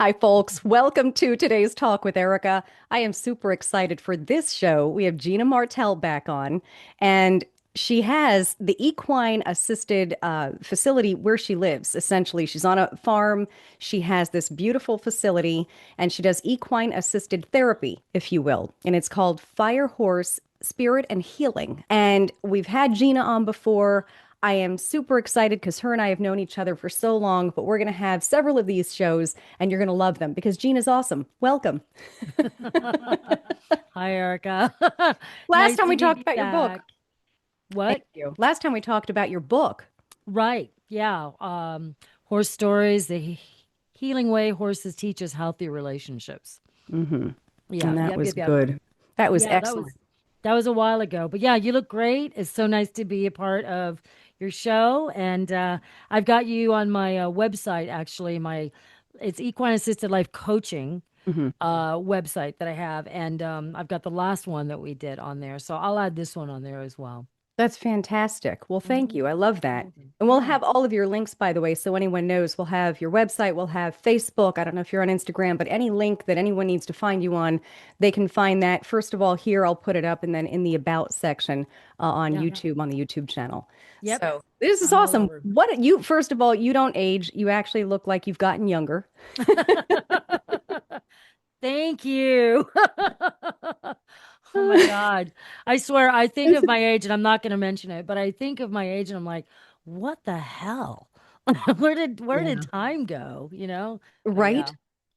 Hi, folks. Welcome to today's talk with Erika. I am super excited for this show. We have Gina Martell back on, and she has the equine assisted facility where she lives. Essentially, she's on a farm. She has this beautiful facility, and she does equine assisted therapy, if you will. And it's called Fire Horse Spirit and Healing. And we've had Gina on before. I am super excited because her and I have known each other for so long, but we're going to have several of these shows and you're going to love them because Gina's awesome. Welcome. Hi, Erica. Last Nice time to we talked be about your book. back. Thank What? you. Last time we talked about your book. Right. Yeah. Horse stories, healing way horses teach us healthy relationships. Hmm. Yeah. And that Yep. was Yep. Yep. good. That was Yeah. That excellent. was that was a while ago. But yeah, you look great. It's so nice to be a part of your show. And I've got you on my website. Actually, my it's Equine Assisted Life Coaching Hmm. website that I have, and I've got the last one that we did on there. So I'll add this one on there as well. That's fantastic. Well, thank Mhm. you. I love You're that. welcome. And we'll Yeah. have all of your links, by the way, so anyone knows. We'll have your website, we'll have Facebook. I don't know if you're on Instagram, but any link that anyone needs to find you on, they can find that. First of all, here, I'll put it up, and then in the About section on Yeah. YouTube, on the YouTube channel. Yep. So this is I'm all awesome. over. What you, first of all, you don't age. You actually look like you've gotten younger. Thank you. Oh my God. I swear, I think of my age, and I'm not going to mention it, but I think of my age and I'm like, what the hell? Where did Yeah. time go? But Right? yeah.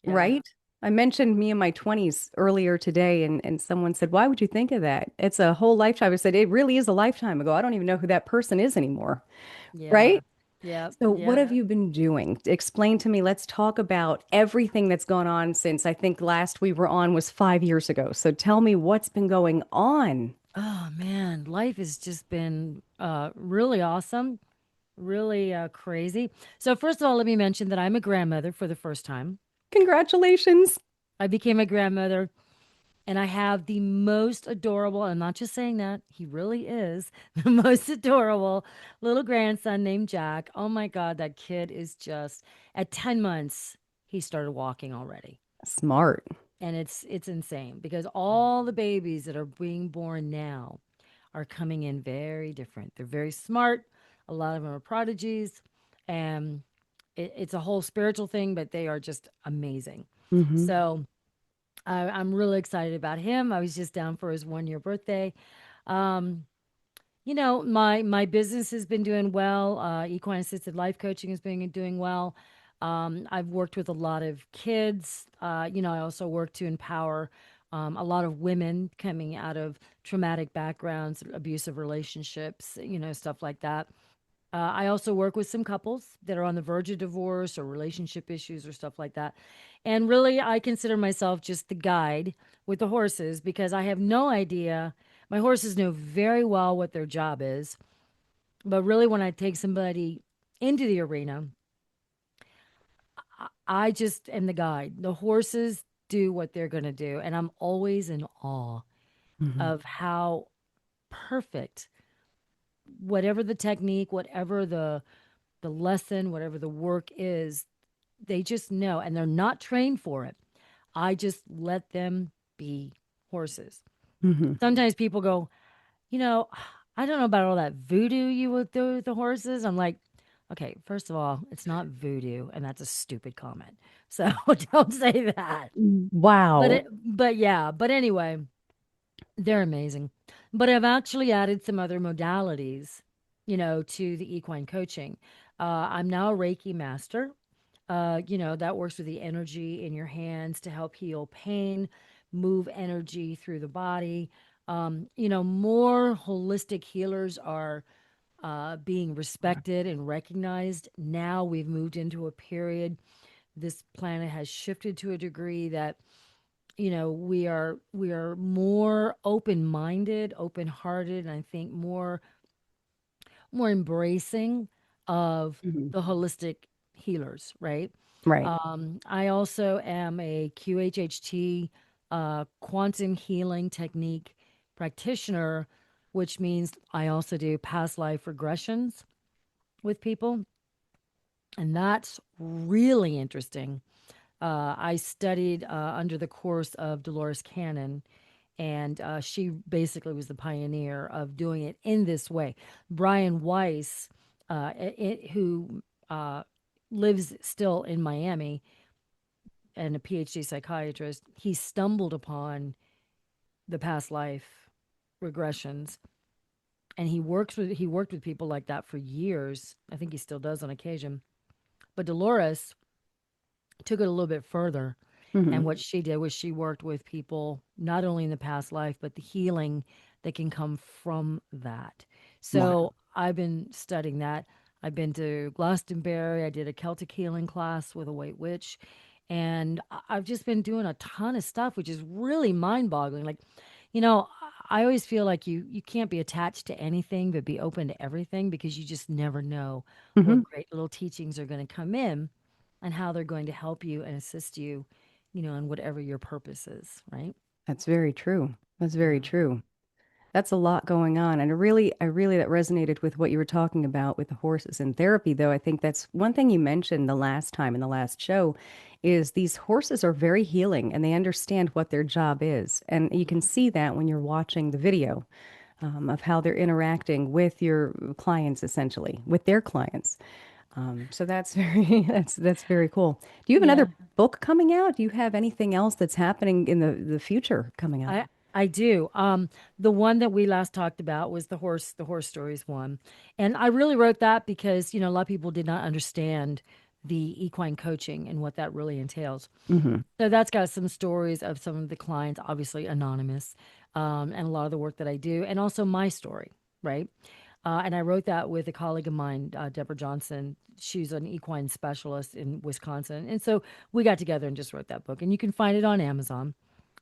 Yeah. Right? I mentioned me in my 20s earlier today, and someone said, why would you think of that? It's a whole lifetime. I said, it really is a lifetime ago. I don't even know who that person is anymore. Yeah. Right? Yep. So, what Yep. have you been doing? Explain to me. Let's talk about everything that's gone on since I think last we were on was 5 years ago. So, tell me what's been going on. Oh man, life has just been really awesome, really crazy. So first of all, let me mention that I'm a grandmother for the first time. Congratulations. I became a grandmother and I have the most adorable, I'm not just saying that, he really is the most adorable little grandson named Jack. Oh my God, that kid is just at 10 months, he started walking already. Smart. And it's insane because all the babies that are being born now are coming in very different. They're very smart. A lot of them are prodigies, and it's a whole spiritual thing, but they are just amazing. Hmm. So I'm really excited about him. I was just down for his 1 year birthday. Um, my business has been doing well. Equine assisted life coaching has been doing well. I've worked with a lot of kids. I also work to empower a lot of women coming out of traumatic backgrounds, abusive relationships, stuff like that. I also work with some couples that are on the verge of divorce or relationship issues or stuff like that. And really, I consider myself just the guide with the horses because I have no idea. My horses know very well what their job is. But really, when I take somebody into the arena, I just am the guide. The horses do what they're going to do. And I'm always in awe Hmm. of how perfect, whatever the technique, whatever the lesson, whatever the work is, they just know and they're not trained for it. I just let them be horses. Hmm. Sometimes people go, you know, I don't know about all that voodoo you would do with the horses. I'm like, okay, first of all, it's not voodoo, and that's a stupid comment. So don't say that. Wow. But yeah, but anyway, they're amazing. But I've actually added some other modalities, to the equine coaching. I'm now a Reiki master. That works with the energy in your hands to help heal pain, move energy through the body. More holistic healers are being respected and recognized. Now we've moved into a period. This planet has shifted to a degree that we are more open-minded, open-hearted, and I think more embracing of Hmm. the holistic healers, right? Right. I also am a QHHT quantum healing technique practitioner, which means I also do past life regressions with people. And that's really interesting I studied under the course of Dolores Cannon, and she basically was the pioneer of doing it in this way. Brian Weiss, who uh, lives still in Miami and a PhD psychiatrist, he stumbled upon the past life regressions, and he worked with people like that for years. I think he still does on occasion. But Dolores took it a little bit further. And Hmm. what she did was she worked with people not only in the past life, but the healing that can come from that. Wow. So I've been studying that. I've been to Glastonbury. I did a Celtic healing class with a white witch. And I've just been doing a ton of stuff, which is really mind boggling. Like, you know, I always feel like you can't be attached to anything, but be open to everything because you just never know Hmm. what great little teachings are going to come in and how they're going to help you and assist you, in whatever your purpose is, right? That's very true. That's very Yeah. true. That's a lot going on. And I really that resonated with what you were talking about with the horses in therapy, though. I think that's one thing you mentioned the last time in the last show is these horses are very healing and they understand what their job is. And you can see that when you're watching the video of how they're interacting with your clients, essentially, with their clients. So that's very that's very cool. Do you have another Yeah. book coming out? Do you have anything else that's happening in the future coming up? I do. The one that we last talked about was the horse stories one. And I really wrote that because, a lot of people did not understand the equine coaching and what that really entails. Hmm. So that's got some stories of some of the clients, obviously anonymous, and a lot of the work that I do, and also my story, right? And I wrote that with a colleague of mine, Deborah Johnson. She's an equine specialist in Wisconsin. And so we got together and just wrote that book. And you can find it on Amazon.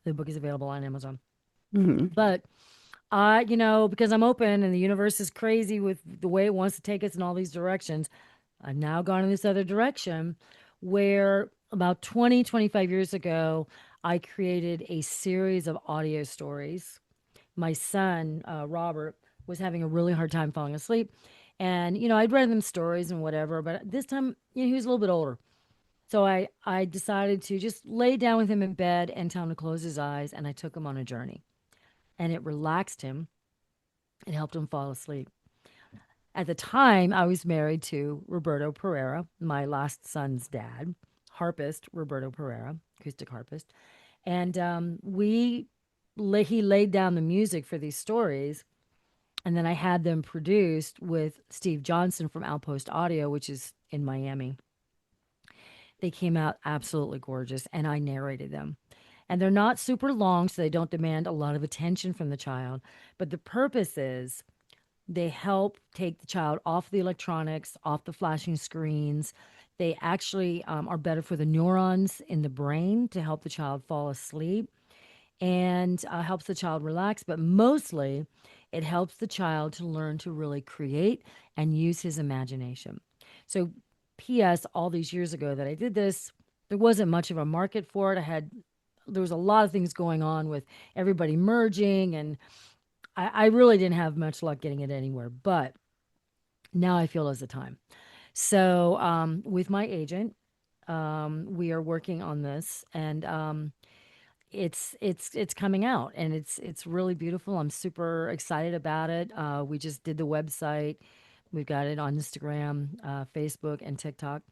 The book is available on Amazon. Hmm. But because I'm open and the universe is crazy with the way it wants to take us in all these directions, I've now gone in this other direction where about 20, 25 years ago, I created a series of audio stories. My son, Robert, was having a really hard time falling asleep. And, I'd read him stories and whatever, but this time, he was a little bit older. So I decided to just lay down with him in bed and tell him to close his eyes. And I took him on a journey and it relaxed him. It helped him fall asleep. At the time, I was married to Roberto Pereira, my last son's dad, harpist Roberto Pereira, acoustic harpist. And he laid down the music for these stories. And then I had them produced with Steve Johnson from Outpost Audio, which is in Miami. They came out absolutely gorgeous, and I narrated them. And they're not super long, so they don't demand a lot of attention from the child. But the purpose is they help take the child off the electronics, off the flashing screens. They actually are better for the neurons in the brain to help the child fall asleep and helps the child relax. But mostly, it helps the child to learn to really create and use his imagination. So, P.S., all these years ago that I did this, there wasn't much of a market for it. There was a lot of things going on with everybody merging, and I really didn't have much luck getting it anywhere. But now I feel is the time. So, with my agent, we are working on this, and it's coming out, and it's really beautiful. I'm super excited about it. We just did the website. We've got it on Instagram, Facebook, and TikTok.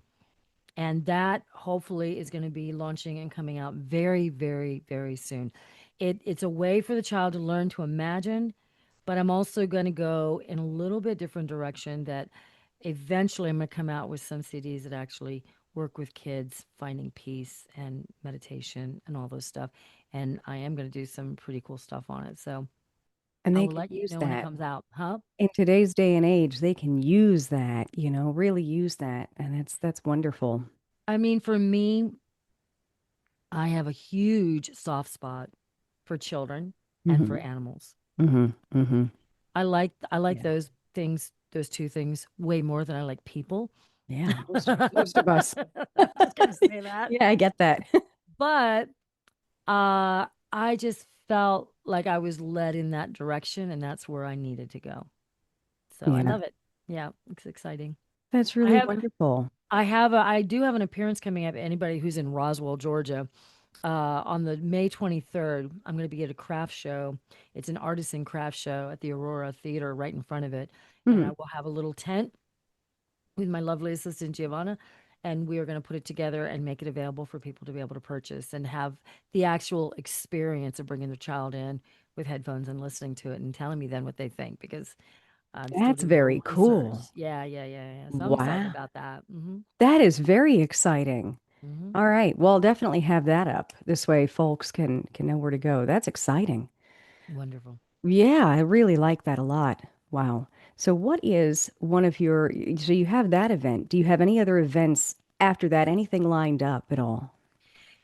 And that hopefully is going to be launching and coming out very, very, very soon. It's a way for the child to learn to imagine, but I'm also going to go in a little bit different direction that eventually I'm going to come out with some CDs that actually work with kids finding peace and meditation and all those stuff. And I am going to do some pretty cool stuff on it. So And I they will can let you use know when it that comes out. Huh? in today's day and age. They can use that, really use that, and that's wonderful. I mean, for me, I have a huge soft spot for children and for Hmm. animals. Hmm. Hmm. I like Yeah. those two things way more than I like people. Yeah. Most of us. Just gonna say that. Yeah, I get that. But I just felt like I was led in that direction and that's where I needed to go. So I Yeah, love it. Yeah, it's exciting. that's I really have wonderful. I do have an appearance coming up. Anybody who's in Roswell, Georgia, on the May 23rd, I'm going to be at a craft show. It's an artisan craft show at the Aurora Theater right in front of it. And I Mhm. will have a little tent with my lovely assistant, Giovanna. And we are going to put it together and make it available for people to be able to purchase and have the actual experience of bringing their child in with headphones and listening to it and telling me then what they think because I'm still That's doing a very little research. cool. Yeah, yeah, yeah, yeah. So I'm excited Wow. about that. That is very exciting. Hmm. All right. Well, definitely have that up. This way folks can know where to go. That's exciting. Wonderful. Yeah, I really like that a lot. Wow. So what is one of your, so you have that event. Do you have any other events after that? Anything lined up at all?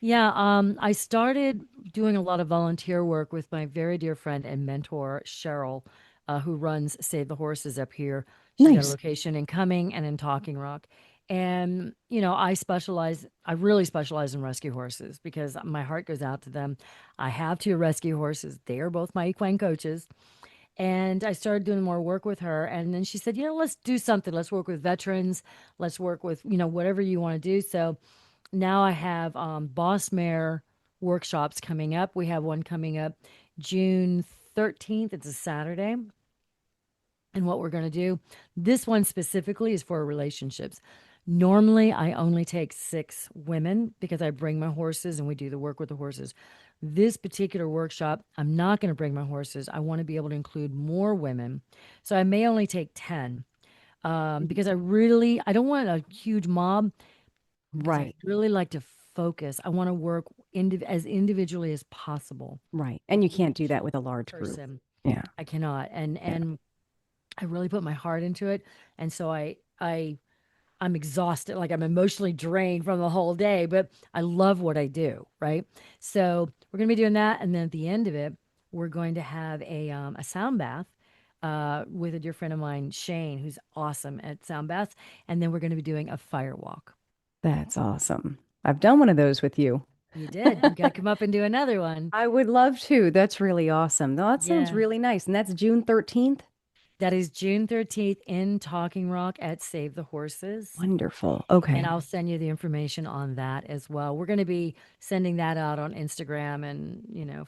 Yeah, I started doing a lot of volunteer work with my very dear friend and mentor, Cheryl, who runs Save the Horses up here. She's got a Nice. location in Cumming and in Talking Rock. And, I really specialize in rescue horses because my heart goes out to them. I have two rescue horses. They are both my equine coaches. And I started doing more work with her. And then she said, let's do something. Let's work with veterans. Let's work with, whatever you want to do. So, now I have Boss Mare workshops coming up. We have one coming up June 13th. It's a Saturday. And what we're going to do, this one specifically is for relationships. Normally, I only take 6 women because I bring my horses and we do the work with the horses. This particular workshop, I'm not going to bring my horses. I want to be able to include more women. So I may only take 10 because I don't want a huge mob because I Right, really like to focus. I want to work as individually as possible right. with And you can't do each that with a large group. person. Yeah, I cannot, and yeah. I really put my heart into it, and so I'm exhausted, like I'm emotionally drained from the whole day, but I love what I do, right? So we're gonna be doing that, and then at the end of it, we're going to have a sound bath. With a dear friend of mine, Shane, who's awesome at sound baths, and then we're going to be doing a fire walk. That's awesome. I've done one of those with you. You did. You got to come up and do another one. I would love to. That's really awesome. No, that sounds Yeah. really nice. And that's June 13th? That is June 13th in Talking Rock at Save the Horses. Wonderful. And Okay. I'll send you the information on that as well. We're going to be sending that out on Instagram and,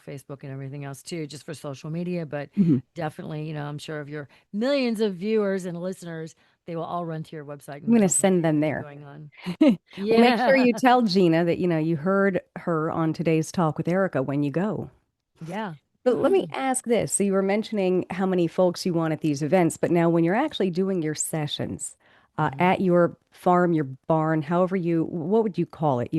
Facebook and everything else too, just for social media. But Mhm. definitely, I'm sure of your millions of viewers and listeners, they will all run to your website I'm and going to keep up with send them everything there. going on. Well, make sure Yeah. you tell Gina that, you heard her on today's talk with Erica when you go. Yeah. But let me ask this. So you were mentioning how many folks you want at these events, but now when you're actually doing your sessions Hmm. at your farm, your barn, what would you call it?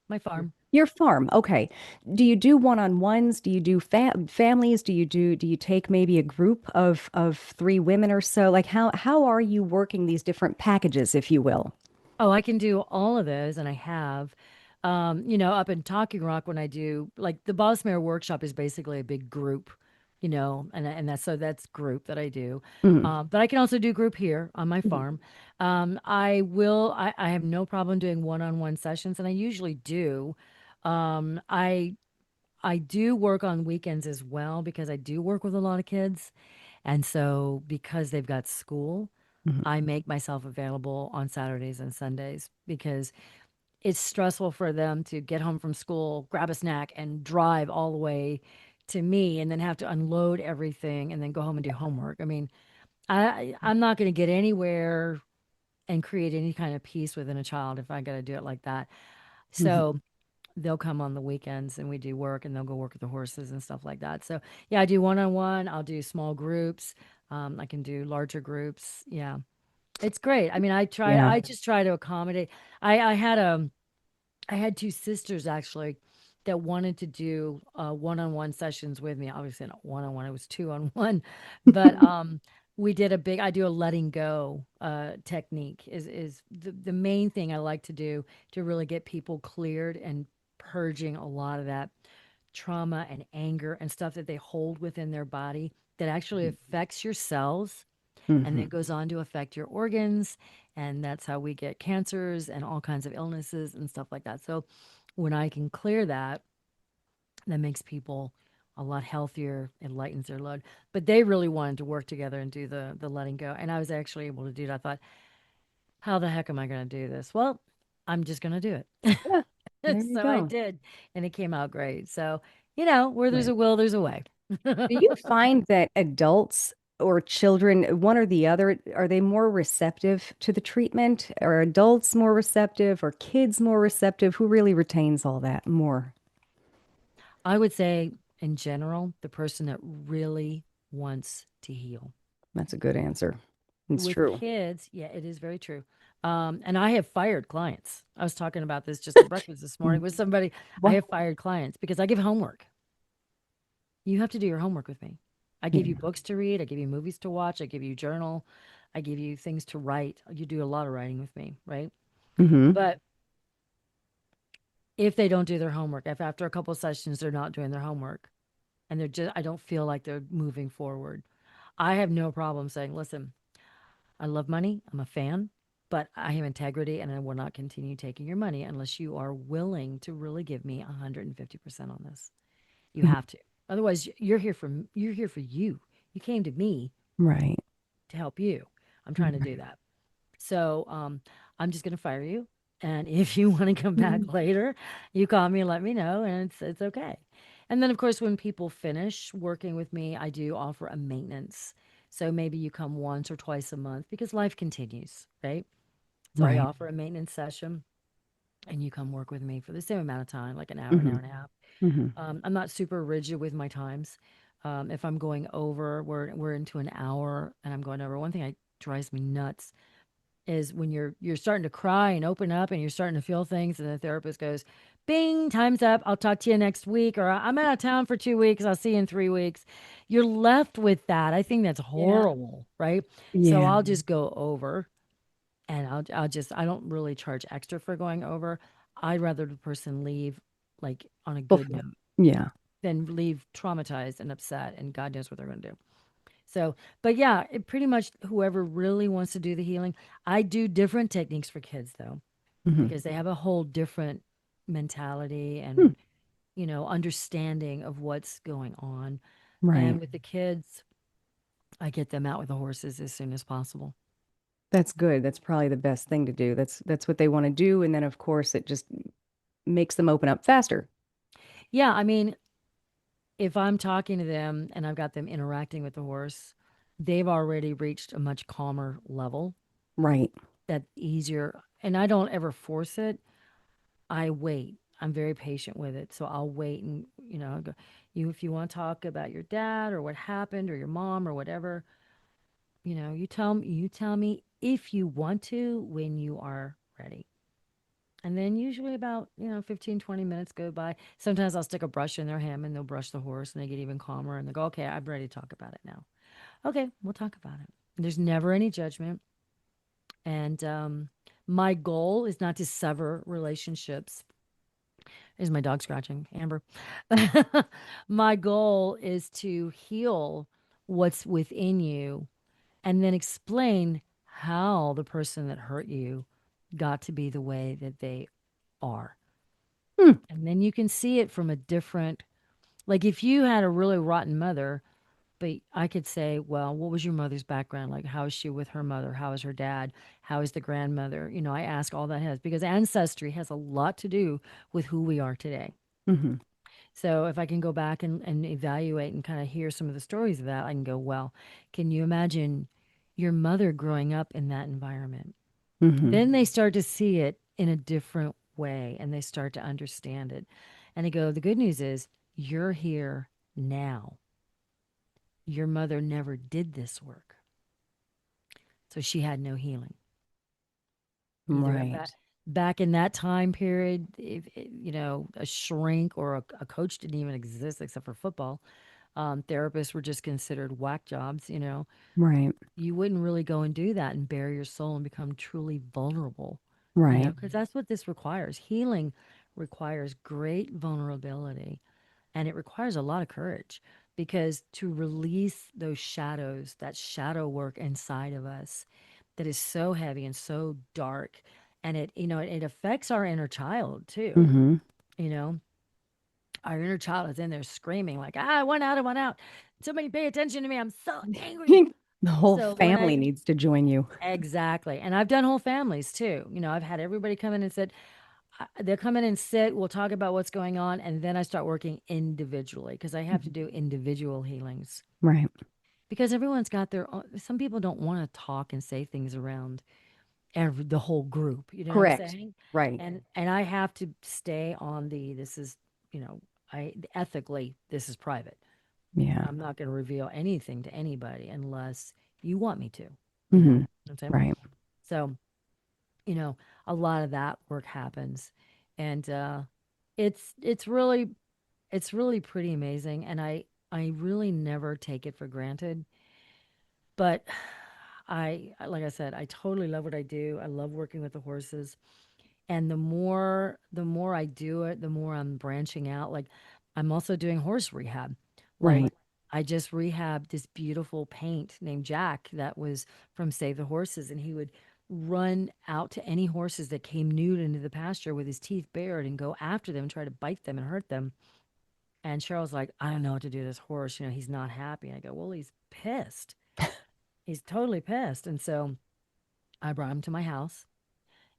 My farm. Your farm. Okay. Do you do one-on-ones? Do you do families? Do you take maybe a group of 3 women or so? Like how are you working these different packages, if you will? Oh, I can do all of those, and I have. Up in Talking Rock, when I do like the Boss Mayor workshop is basically a big group, and that's group that I do. Mm, But I can also do group here on my farm. I have no problem doing one-on-one sessions, and I usually do. Um, I I do work on weekends as well because I do work with a lot of kids, and so because they've got school. mhm, I make myself available on Saturdays and Sundays because it's stressful for them to get home from school, grab a snack, and drive all the way to me and then have to unload everything and then go home and do homework. I mean, I'm not going to get anywhere and create any kind of peace within a child if I got to do it like that. mhm. So they'll come on the weekends and we do work and they'll go work with the horses and stuff like that. So yeah, I do one on one. I'll do small groups. I can do larger groups. Yeah. It's great. I mean, Yeah. I just try to accommodate. I had 2 sisters actually that wanted to do one-on-one sessions with me. Obviously not one-on-one, it was two-on-one. But we did I do a letting go technique is the main thing I like to do to really get people cleared and purging a lot of that trauma and anger and stuff that they hold within their body that actually affects your cells and then Hmm. goes on to affect your organs. And that's how we get cancers and all kinds of illnesses and stuff like that. So when I can clear that, that makes people a lot healthier. It lightens their load. But they really wanted to work together and do the letting go. And I was actually able to do it. I thought, how the heck am I going to do this? Well, I'm just going to do Yeah, it. there you So I go. did, and it came out great. So, where there's Right. a will, there's a way. Do you find that adults or children, one or the other, are they more receptive to the treatment? Are adults more receptive? Or kids more receptive? Who really retains all that more? I would say, in general, the person that really wants to heal. That's a good answer. It's With true. kids, yeah, it is very true. And I have fired clients. I was talking about this just at breakfast this morning Mm. with somebody. I Well, have fired clients because I give homework. You have to do your homework with me. I give you yeah. books to read, I give you movies to watch, I give you journal, I give you things to write. You do a lot of writing with me, right? Hmm. But if they don't do their homework, if after a couple of sessions they're not doing their homework and I don't feel like they're moving forward, I have no problem saying, listen, I love money, I'm a fan, but I have integrity and I will not continue taking your money unless you are willing to really give me 150% on this. You have to. Otherwise, you're here for you. You came to me Right. to help you. I'm trying to do Right. that. So I'm just going to fire you. And if you want to come back Mhm. later, you call me and let me know, and it's okay. And then, of course, when people finish working with me, I do offer a maintenance. So maybe you come once or twice a month because life continues, right? So I Right. offer a maintenance session, and you come work with me for the same amount of time, like an Hmm. hour and a half. Hmm. I'm not super rigid with my times. If I'm going over, we're into an hour, and I'm going over. One thing that drives me nuts is when you're starting to cry and open up, and you're starting to feel things, and the therapist goes, "Bing, time's up. I'll talk to you next week," or "I'm out of town for 2 weeks. I'll see you in 3 weeks." You're left with that. I think that's Yeah. horrible, right? So Yeah. I'll just go over, and I don't really charge extra for going over. I'd rather the person leave like on a good Before. note Yeah. than leave traumatized and upset, and God knows what they're going to do. So, but yeah, it pretty much whoever really wants to do the healing. I do different techniques for kids though, Hmm. because they have a whole different mentality Hmm. and, understanding of what's going on. Right. And with the kids, I get them out with the horses as soon as possible. That's good. That's probably the best thing to do. That's what they want to do. And then of course it just makes them open up faster. Yeah, I mean, if I'm talking to them and I've got them interacting with the horse, they've already reached a much calmer level Right. that easier. And I don't ever force it. I wait. I'm very patient with it. So I'll wait and, I'll go, if you want to talk about your dad or what happened or your mom or whatever, you tell me if you want to when you are ready. And then usually about, 15, 20 minutes go by. Sometimes I'll stick a brush in their hand and they'll brush the horse and they get even calmer and they go, okay, I'm ready to talk about it now. Okay, we'll talk about it. There's never any judgment. And my goal is not to sever relationships. Is my dog scratching, Amber? My goal is to heal what's within you and then explain how the person that hurt you got to be the way that they are. Hmm. And then you can see it from a different, like if you had a really rotten mother, but I could say, well, what was your mother's background? Like, how is she with her mother? How is her dad? How is the grandmother? I ask all that has because ancestry has a lot to do with who we are today. Hmm. So if I can go back and evaluate and kind of hear some of the stories of that, I can go, well, can you imagine your mother growing up in that environment? Hmm. Then they start to see it in a different way and they start to understand it. And I go, the good news is you're here now. Your mother never did this work. So she had no healing. Either Right. back in that time period, if a shrink or a coach didn't even exist except for football. Therapists were just considered whack jobs. Right. You wouldn't really go and do that and bare your soul and become truly vulnerable. Right. Because that's what this requires. Healing requires great vulnerability and it requires a lot of courage because to release those shadows, that shadow work inside of us that is so heavy and so dark, and it affects our inner child too. Hmm. You know, our inner child is in there screaming like, "Ah, I want out! I want out! Somebody pay attention to me! I'm so angry!" The whole So when family I needs to join you. exactly, and I've done whole families too. I've had everybody come in and said they'll come in and sit. We'll talk about what's going on, and then I start working individually because I have to Mhm. do individual healings Right. because everyone's got their own. Some people don't want to talk and say things around the whole group. You know what I'm Correct. saying? Right. And I have to stay on the this is you know I ethically this is private. Yeah. I'm not going to reveal anything to anybody unless you want me to. Hmm. What I'm saying? Right. So you know, a lot of that work happens, and it's really pretty amazing, and I really never take it for granted. But like I said, I totally love what I do. I love working with the horses. And the more I do it, the more I'm branching out. Like I'm also doing horse rehab. Like Right. I just rehabbed this beautiful paint named Jack that was from Save the Horses, and he would run out to any horses that came nude into the pasture with his teeth bared and go after them, try to bite them and hurt them. And Cheryl's like, I don't know what to do to this horse. He's not happy. And I go, well, he's pissed. He's totally pissed. And so I brought him to my house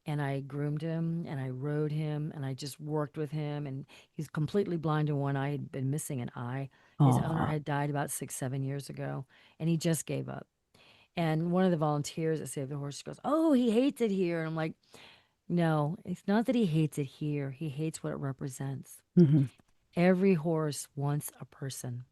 and I groomed him and I rode him and I just worked with him. And he's completely blind in one eye. He'd been missing an eye. His owner Aw. had died about 6, 7 years ago, and he just gave up. And one of the volunteers at Save the Horse goes, oh, he hates it here. And I'm like, no, it's not that he hates it here. He hates what it represents. Hmm. Every horse wants a person,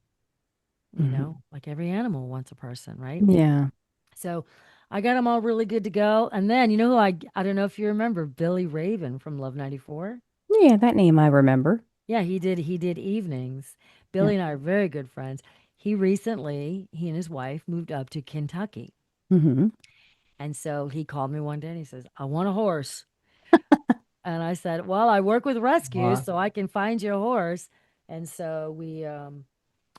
Hmm. like every animal wants a person, right? Yeah. So I got them all really good to go. And then, you know who I don't know if you remember Billy Raven from Love 94. Yeah, that name I remember. Yeah, he did evenings. Yeah. Billy and I are very good friends. He and his wife moved up to Kentucky. Hmm. And so he called me one day and he says, I want a horse. And I said, well, I work with rescues, so I can find you a horse. And so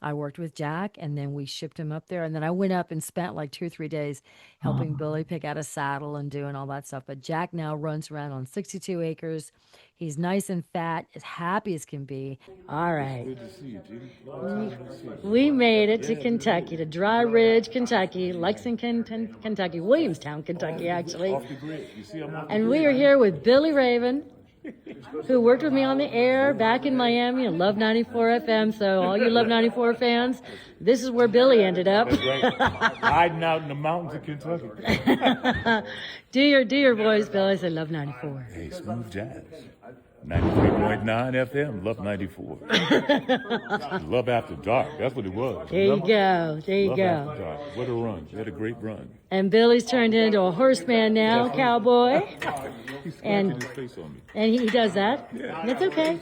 I worked with Jack and then we shipped him up there. And then I went up and spent like 2 or 3 days helping Aw. Billy pick out a saddle and doing all that stuff. But Jack now runs around on 62 acres. He's nice and fat, as happy as can be. All right. Good to see you, Gina. Long time no see. We made it to Kentucky, to Dry Ridge, Kentucky, Lexington, Kentucky, Williamstown, Kentucky, actually. Off the grid. You see, I'm off the And we grid. are here with Billy Raven, who worked with me on the air back in Miami and Love 94 FM. So, all you Love 94 fans, this is where Billy ended up. That's right. Hiding out in the mountains of Kentucky. Do your voice, Billy. Say Love 94. Hey, smooth jazz. 93.9 FM, Love 94. Love After Dark. That's what it was. There you Remember? go. There you Love go. After Dark. What a run. We had a great run. And Billy's turned into a horseman now, cowboy. He's And- smacking his face on me. And he does that. That's okay.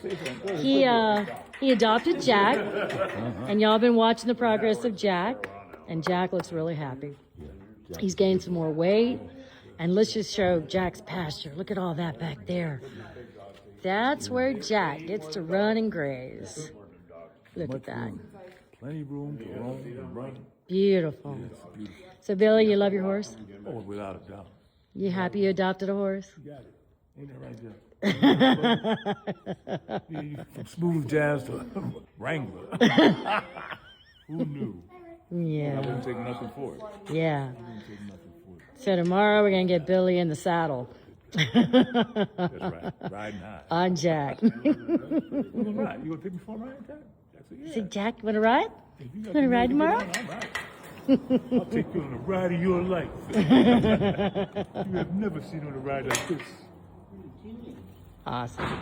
He adopted Jack, and y'all been watching the progress of Jack, and Jack looks really happy. He's gained some more weight, and let's just show Jack's pasture. Look at all that back there. That's where Jack gets to run and graze. Look at that. Plenty of room to roam and run. Beautiful. It's beautiful. So, Billy, you love your horse? Oh, without a doubt. You happy you adopted a horse? You got it. Ain't that right there? Yeah, you from smooth jazz to Wrangler. Who knew? I Yeah. wouldn't take nothing for it. Yeah. Wouldn't take nothing for it. So, tomorrow we're going to get Billy in the saddle. That's right. Riding high. On Jack. You gonna ride? You gonna take me for a ride, Jack? Jack said, Say, yeah. Jack, want to ride? If you got wanna the ride money to tomorrow? get on, I'll ride. I'll take you on the ride of your life. You have never seen on a ride like this. Awesome.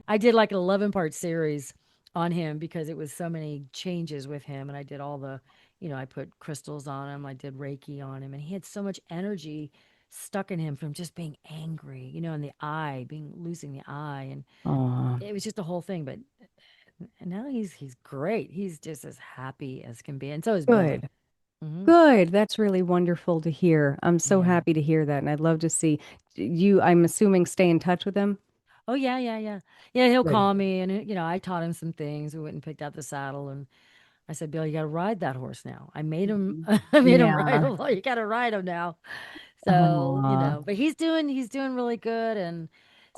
I did like an 11-part series on him because it was so many changes with him. And I did all I put crystals on him, I did Reiki on him, and he had so much energy stuck in him from just being angry, and the eye, losing the eye. And Aw. it was just a whole thing. But and now he's great. He's just as happy as can be. And so is Billy. Good. Hmm. Good. That's really wonderful to hear. I'm so Yeah. happy to hear that. And I'd love to see you, I'm assuming, stay in touch with them. Oh yeah, yeah, yeah. Yeah, he'll Good. call me and I taught him some things. We went and picked out the saddle and I said, Bill, you got to ride that horse now. I made him, Mhm. I made him ride Yeah. him. You got to ride him now. So, Aw. but he's doing really good. And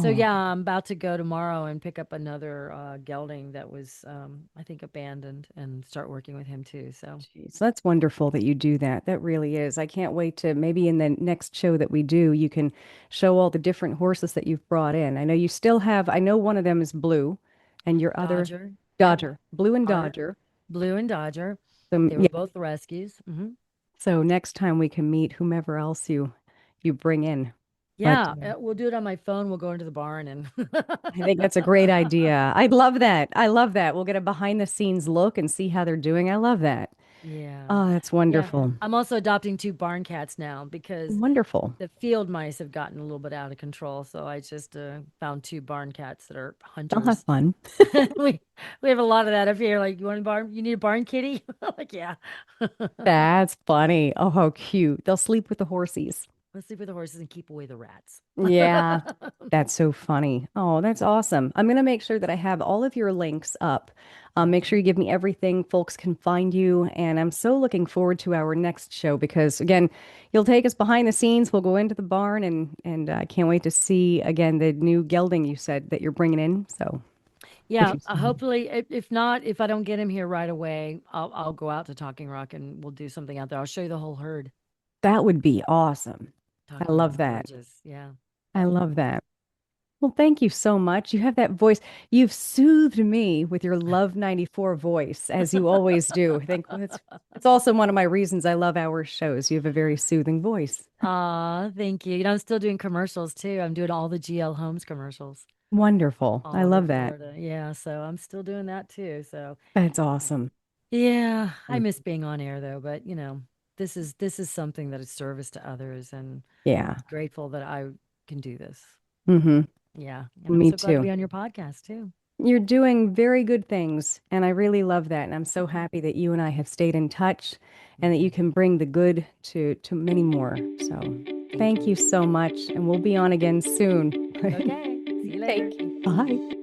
So Oh, yeah, I'm about to go tomorrow and pick up another gelding that was, I think, abandoned, and start working with him too. So geez, that's wonderful that you do that. That really is. I can't wait to maybe in the next show that we do, you can show all the different horses that you've brought in. I know you still have, I know one of them is blue and your other Dodger, yep, Dodger, blue and Art, Dodger. Blue and Dodger, they were Yeah. both rescues. So next time we can meet whomever else you bring in. But Yeah, we'll do it on my phone. We'll go into the barn and I think that's a great idea. I'd love that. I love that. We'll get a behind the scenes look and see how they're doing. I love that. yeah. Oh, that's Yeah. wonderful. I'm also adopting two barn cats now because Wonderful. the field mice have gotten a little bit out of control. So I just found two barn cats that are They'll have hunters. fun. we we have a lot of that up here. Like, you want a barn? You need a barn kitty? Like, yeah. That's funny. Oh, how cute. They'll sleep with the horsies. Let's sleep with the horses and keep away the rats. Yeah, that's so funny. Oh, that's awesome. I'm going to make sure that I have all of your links up. Make sure you give me everything folks can find you. And I'm so looking forward to our next show because, again, you'll take us behind the scenes. We'll go into the barn and I can't wait to see, again, the new gelding you said that you're bringing in. So if Yeah, you, hopefully, if not, if I don't get him here right away, I'll go out to Talking Rock and we'll do something out there. I'll show you the whole herd. that would be awesome. I Talking love Rock's that. gorgeous. Yeah. I love that. Well, thank you so much. You have that voice. You've soothed me with your Love 94 voice, as you always do. I think it's also one of my reasons I love our shows. You have a very soothing voice. Thank you. I'm still doing commercials too. I'm doing all the GL Homes commercials Wonderful. I all over love that. Florida. Yeah, so I'm still doing that too. So That's awesome. yeah, I miss being on air though, but this is something that is service to others, and Yeah. grateful that I can do this. Hmm. Yeah, and I'm Me so glad to too. be on your podcast too. You're doing very good things, and I really love that. And I'm so happy that you and I have stayed in touch and that you can bring the good to many more. So Thank thank you. you so much, and we'll be on again soon. Okay, see you later. Thank you. Bye.